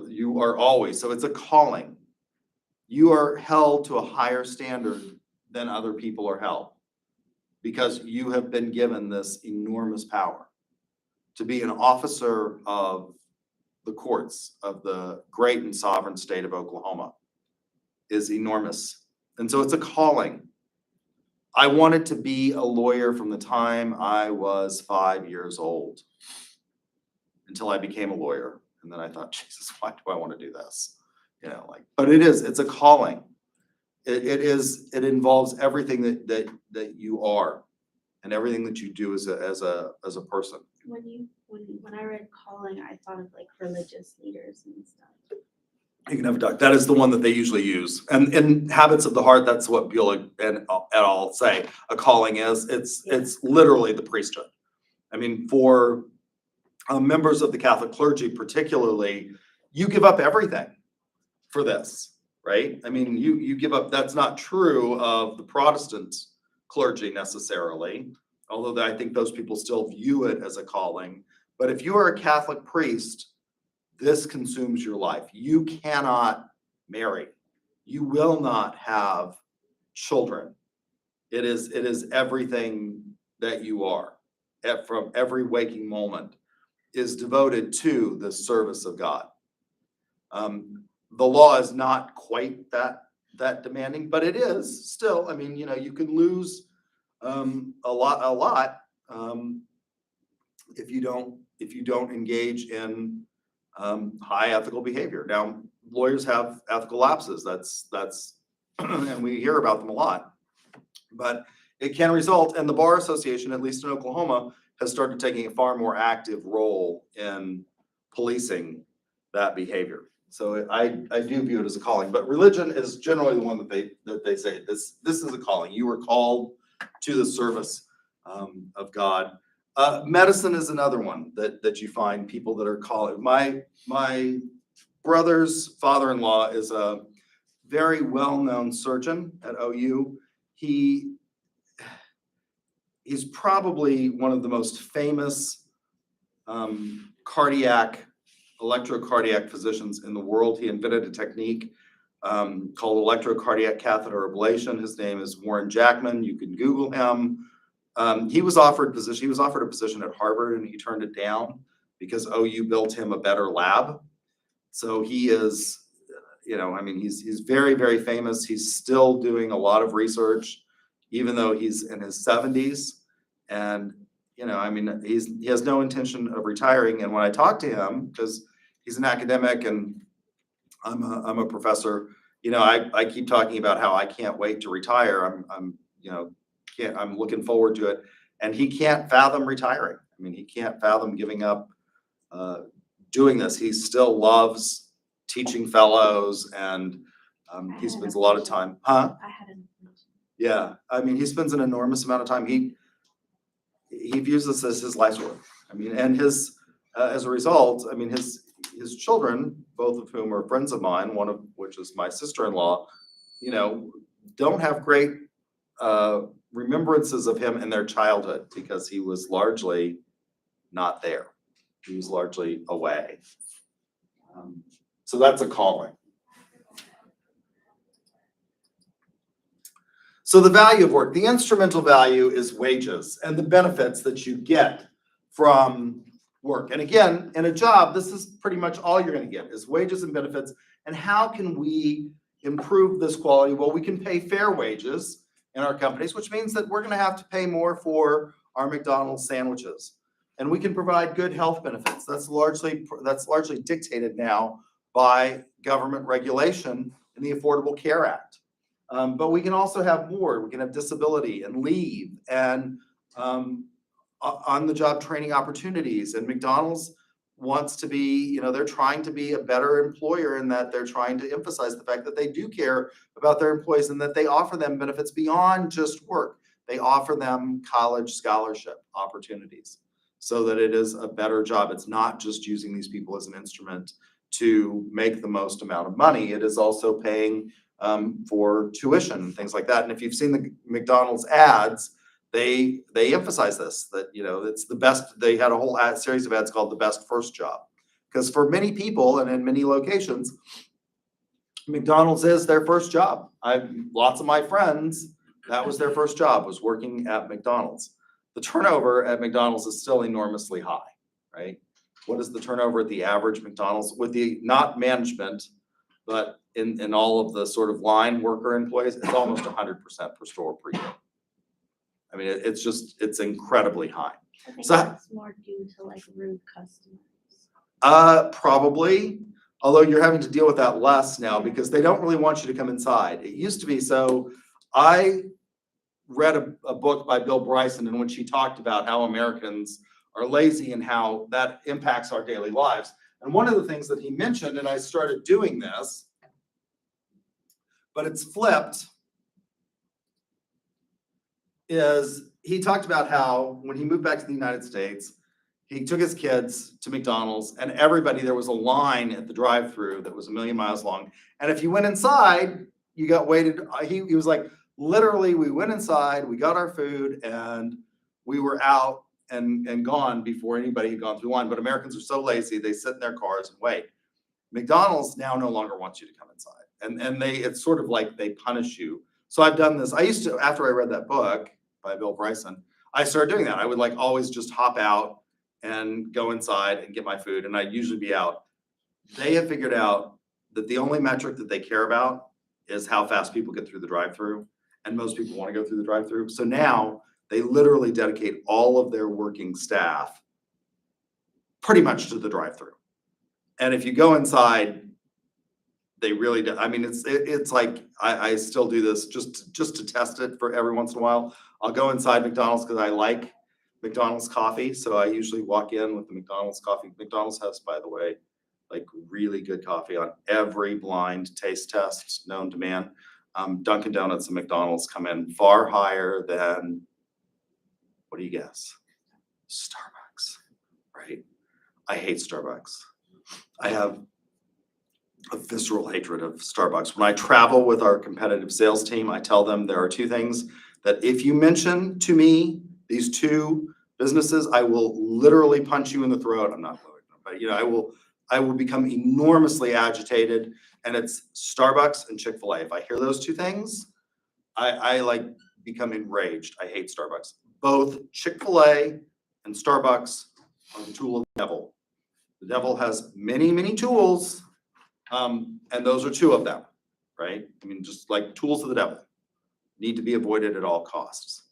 You are always, so it's a calling. You are held to a higher standard than other people are held because you have been given this enormous power to be an officer of the courts of the great and sovereign state of Oklahoma is enormous. And so it's a calling. I wanted to be a lawyer from the time I was 5 years old until I became a lawyer. And then I thought, Jesus, why do I want to do this? You know, like, but it's a calling. It involves everything that you are and everything that you do as a person. When I read calling, I thought of like religious leaders and stuff. You can have a duck. That is the one that they usually use. And in Habits of the Heart, that's what Bueller and al. Say a calling is. It's literally the priesthood. I mean, for members of the Catholic clergy particularly, you give up everything for this, right? I mean, you give up, that's not true of the Protestant clergy necessarily, although I think those people still view it as a calling. But if you are a Catholic priest, this consumes your life. You cannot marry. You will not have children. It is everything that you are from every waking moment is devoted to the service of God. The law is not quite that demanding, but it is still. I mean, you know, you can lose a lot if you don't engage in high ethical behavior. Now, lawyers have ethical lapses. That's and we hear about them a lot. But it can result, and the Bar Association, at least in Oklahoma, has started taking a far more active role in policing that behavior. So I do view it as a calling, but religion is generally the one that they say this is a calling. You were called to the service of God. Medicine is another one that you find people that are called. My brother's father-in-law is a very well-known surgeon at OU. He's probably one of the most famous electrocardiac physicians in the world. He invented a technique called electrocardiac catheter ablation. His name is Warren Jackman. You can Google him. He was offered a position at Harvard, and he turned it down because OU built him a better lab. So he is, I mean, he's very, very famous. He's still doing a lot of research, even though he's in his 70s. And, I mean, he has no intention of retiring. And when I talk to him, because he's an academic and I'm a professor, I keep talking about how I can't wait to retire. I'm looking forward to it. And he can't fathom retiring. I mean, he can't fathom giving up doing this. He still loves teaching fellows, and he spends a lot of time. I had an information. Yeah, I mean, he spends an enormous amount of time. He views this as his life's work. I mean, and his as a result, I mean, his children, both of whom are friends of mine, one of which is my sister-in-law, don't have great remembrances of him in their childhood because he was largely not there. He was largely away. So that's a calling. So the value of work, the instrumental value is wages and the benefits that you get from work. And again, in a job, this is pretty much all you're going to get is wages and benefits. And how can we improve this quality? Well, we can pay fair wages in our companies, which means that we're going to have to pay more for our McDonald's sandwiches. And we can provide good health benefits. That's largely dictated now by government regulation in the Affordable Care Act. But we can also have more. We can have disability and leave and on-the-job training opportunities. And McDonald's wants to be, they're trying to be a better employer in that they're trying to emphasize the fact that they do care about their employees and that they offer them benefits beyond just work. They offer them college scholarship opportunities so that it is a better job. It's not just using these people as an instrument to make the most amount of money. It is also paying for tuition and things like that. And if you've seen the McDonald's ads, they emphasize this, that, it's the best. They had a whole series of ads called The Best First Job. Because for many people and in many locations, McDonald's is their first job. Lots of my friends, that was their first job, was working at McDonald's. The turnover at McDonald's is still enormously high, right? what is the turnover at the average McDonald's with the, not management, but in all of the sort of line worker employees, it's almost 100% per store per year. I mean, it's just, it's incredibly high. I think So- that's more due to like rude customers. Probably, although you're having to deal with that less now because they don't really want you to come inside. It used to be, so I read a book by Bill Bryson in which he talked about how Americans are lazy and how that impacts our daily lives. And one of the things that he mentioned, and I started doing this, but it's flipped, is he talked about how when he moved back to the United States, he took his kids to McDonald's and everybody, there was a line at the drive-through that was 1,000,000 miles long. And if you went inside, you got waited, he was like, literally, we went inside, we got our food and we were out and gone before anybody had gone through line. But Americans are so lazy, they sit in their cars and wait. McDonald's now no longer wants you to come inside. And it's sort of like they punish you. So I've done this. I used to, after I read that book by Bill Bryson, I started doing that. I would like always just hop out and go inside and get my food. And I'd usually be out. They have figured out that the only metric that they care about is how fast people get through the drive-through. And most people want to go through the drive-through. So now they literally dedicate all of their working staff pretty much to the drive-through. And if you go inside, they really do. I mean, it's like, I still do this just to test it for every once in a while. I'll go inside McDonald's because I like McDonald's coffee. So I usually walk in with the McDonald's coffee. McDonald's has, by the way, like really good coffee on every blind taste test known to man. Dunkin' Donuts and McDonald's come in far higher than, what do you guess? Starbucks, right? I hate Starbucks. I have a visceral hatred of Starbucks. When I travel with our competitive sales team, I tell them there are two things that if you mention to me these two businesses, I will literally punch you in the throat. I'm not really, but you know, I will become enormously agitated, and it's Starbucks and Chick-fil-A. If I hear those two things, I like become enraged. I hate Starbucks. Both Chick-fil-A and Starbucks are the tool of the devil. The devil has many, many tools, and those are two of them, right? I mean, just like tools of the devil need to be avoided at all costs.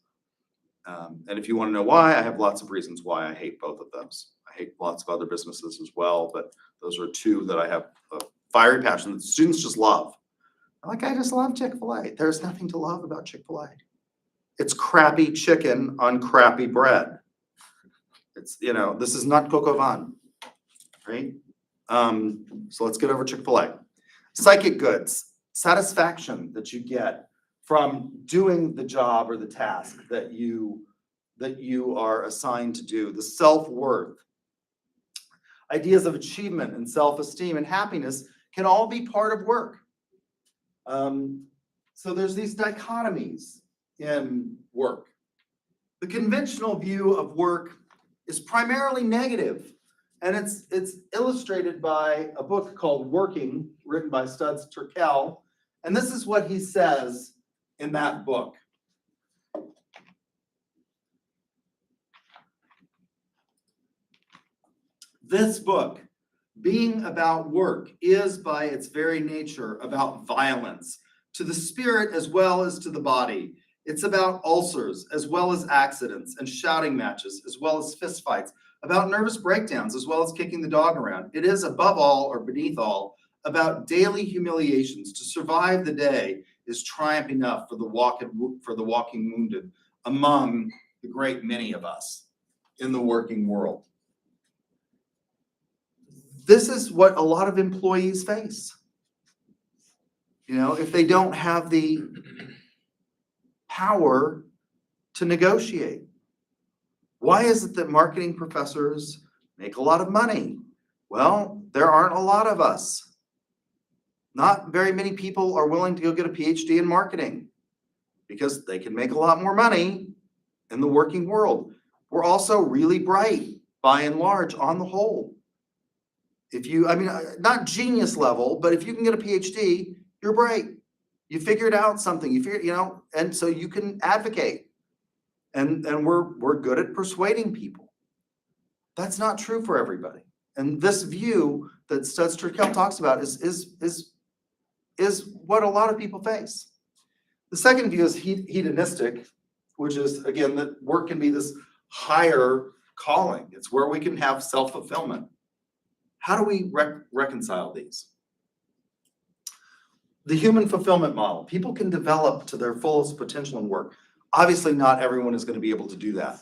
And if you want to know why, I have lots of reasons why I hate both of those. I hate lots of other businesses as well, but those are two that I have a fiery passion that students just love. Like, I just love Chick-fil-A. There's nothing to love about Chick-fil-A. It's crappy chicken on crappy bread. It's, you know, this is not coq au vin, right? So let's get over Chick-fil-A. Psychic goods, satisfaction that you get from doing the job or the task that you are assigned to do, the self-worth. Ideas of achievement and self-esteem and happiness can all be part of work. So there's these dichotomies in work. The conventional view of work is primarily negative, and it's illustrated by a book called Working, written by Studs Terkel, and this is what he says in that book. This book, being about work, is by its very nature about violence to the spirit as well as to the body. It's about ulcers as well as accidents and shouting matches as well as fistfights, about nervous breakdowns as well as kicking the dog around. It is above all or beneath all about daily humiliations. To survive the day is triumph enough for the walking wounded among the great many of us in the working world. This is what a lot of employees face. You know, if they don't have the power to negotiate. Why is it that marketing professors make a lot of money? Well, there aren't a lot of us. Not very many people are willing to go get a PhD in marketing because they can make a lot more money in the working world. We're also really bright, by and large, on the whole. If you, I mean, not genius level, but if you can get a PhD, you're bright. You figured out something, you figured, you know, and so you can advocate. And we're good at persuading people. That's not true for everybody. And this view that Studs Terkel talks about is what a lot of people face. The second view is hedonistic, which is, again, that work can be this higher calling. It's where we can have self-fulfillment. How do we reconcile these? The human fulfillment model. People can develop to their fullest potential in work. Obviously, not everyone is going to be able to do that.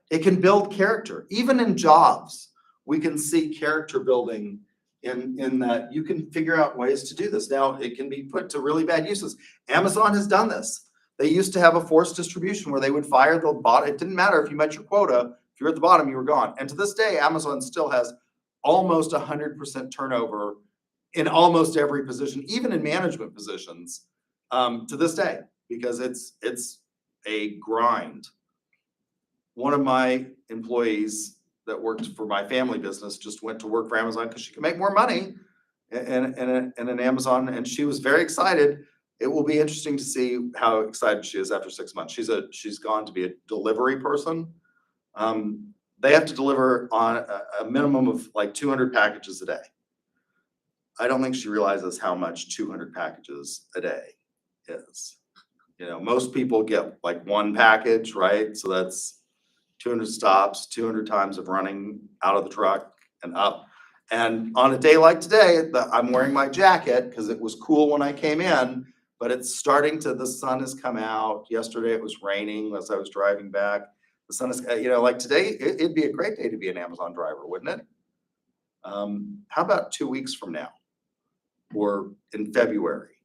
It can build character. Even in jobs, we can see character building in that you can figure out ways to do this. Now, it can be put to really bad uses. Amazon has done this. They used to have a forced distribution where they would fire the bot. It didn't matter if you met your quota. If you were at the bottom, you were gone. And to this day, Amazon still has almost 100% turnover in almost every position, even in management positions, to this day, because it's a grind. One of my employees that worked for my family business just went to work for Amazon because she could make more money in an Amazon, and she was very excited. It will be interesting to see how excited she is after 6 months. She's gone to be a delivery person. They have to deliver on a minimum of like 200 packages a day. I don't think she realizes how much 200 packages a day is. You know, most people get like one package, right? So that's 200 stops, 200 times of running out of the truck and up. And on a day like today, I'm wearing my jacket because it was cool when I came in, but it's starting to, the sun has come out. Yesterday it was raining as I was driving back. The sun is, you know, like today, it'd be a great day to be an Amazon driver, wouldn't it? How about 2 weeks from now? Or in February,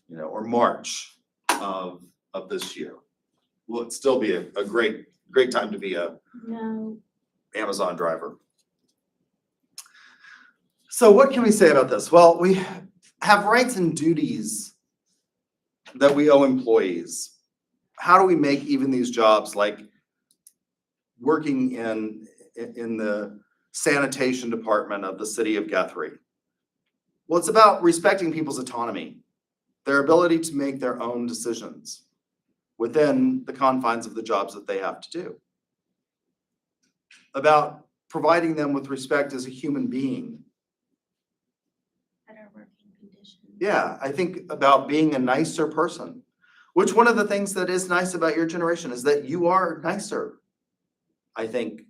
you know, or March of this year? Will it still be a great time to be a No, Amazon driver? So what can we say about this? Well, we have rights and duties that we owe employees. How do we make even these jobs like working in the sanitation department of the city of Guthrie? Well, it's about respecting people's autonomy, their ability to make their own decisions within the confines of the jobs that they have to do. About providing them with respect as a human being. better working conditions. Yeah, I think about being a nicer person, which one of the things that is nice about your generation is that you are nicer. I think,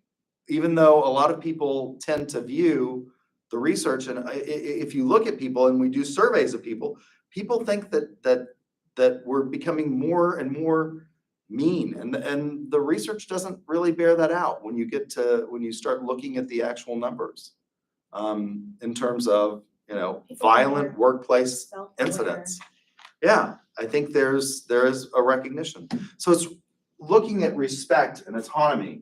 even though a lot of people tend to view the research, and if you look at people and we do surveys of people, people think that we're becoming more and more mean, and the research doesn't really bear that out when you start looking at the actual numbers, in terms of, you know, People are violent workplace Self-aware. incidents. Yeah, I think there is a recognition. So it's looking at respect and autonomy.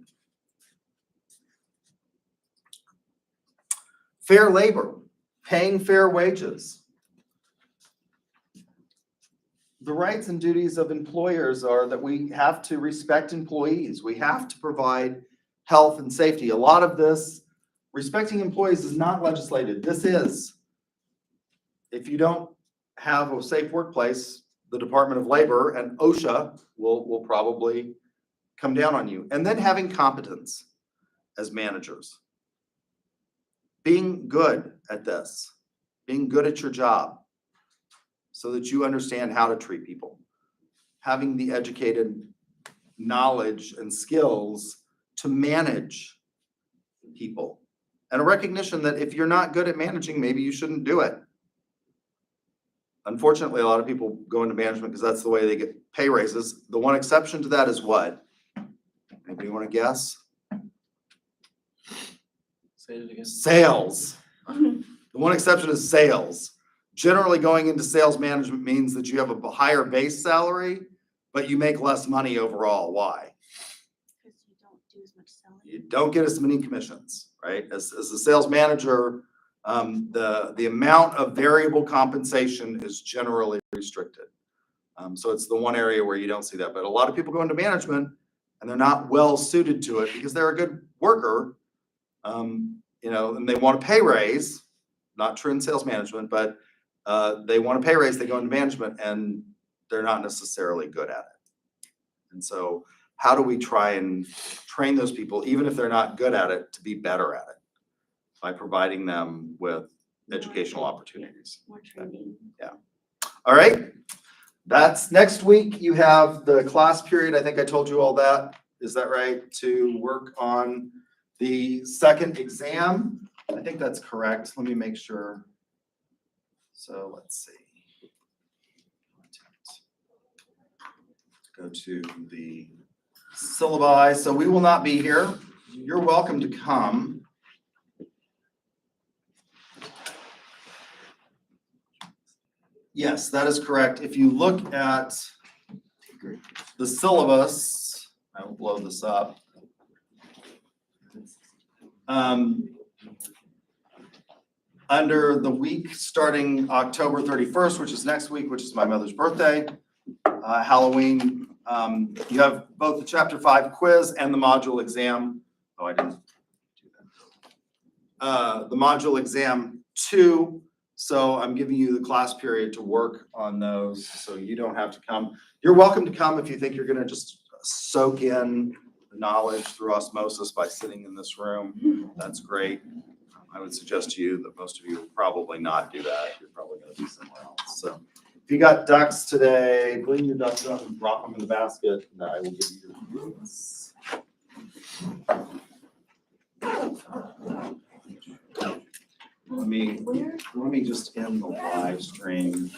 Fair labor, paying fair wages. The rights and duties of employers are that we have to respect employees. We have to provide health and safety. A lot of this, respecting employees is not legislated. This is. If you don't have a safe workplace, the Department of Labor and OSHA will probably come down on you. And then having competence as managers. Being good at this, being good at your job so that you understand how to treat people. Having the educated knowledge and skills to manage people. And a recognition that if you're not good at managing, maybe you shouldn't do it. Unfortunately, a lot of people go into management because that's the way they get pay raises. The one exception to that is what? Anybody want to guess? Say it again. Sales. The one exception is sales. Generally, going into sales management means that you have a higher base salary, but you make less money overall. Why? Because you don't do as much selling. You don't get as many commissions, right? As a sales manager, the amount of variable compensation is generally restricted. So it's the one area where you don't see that. But a lot of people go into management and they're not well suited to it because they're a good worker, you know, and they want a pay raise. Not true in sales management, but they want a pay raise. They go into management and they're not necessarily good at it. And so how do we try and train those people, even if they're not good at it, to be better at it? by providing them with educational opportunities. More training. All right, that's next week. You have the class period. I think I told you all that. Is that right? To work on the second exam. I think that's correct. Let me make sure. So let's see. Go to the syllabi. So we will not be here. You're welcome to come. Yes, that is correct. If you look at the syllabus, I will blow this up. Under the week starting October 31st, which is next week, which is my mother's birthday, Halloween, you have both the chapter 5 quiz and the module exam. Oh, I didn't do that. The module exam 2. So I'm giving you the class period to work on those, so you don't have to come. You're welcome to come if you think you're gonna just soak in the knowledge through osmosis by sitting in this room. That's great. I would suggest to you that most of you will probably not do that. You're probably gonna be somewhere else. So if you got ducks today, clean your ducks up and drop them in the basket, and I will give you your fruits. Let me just end the live stream.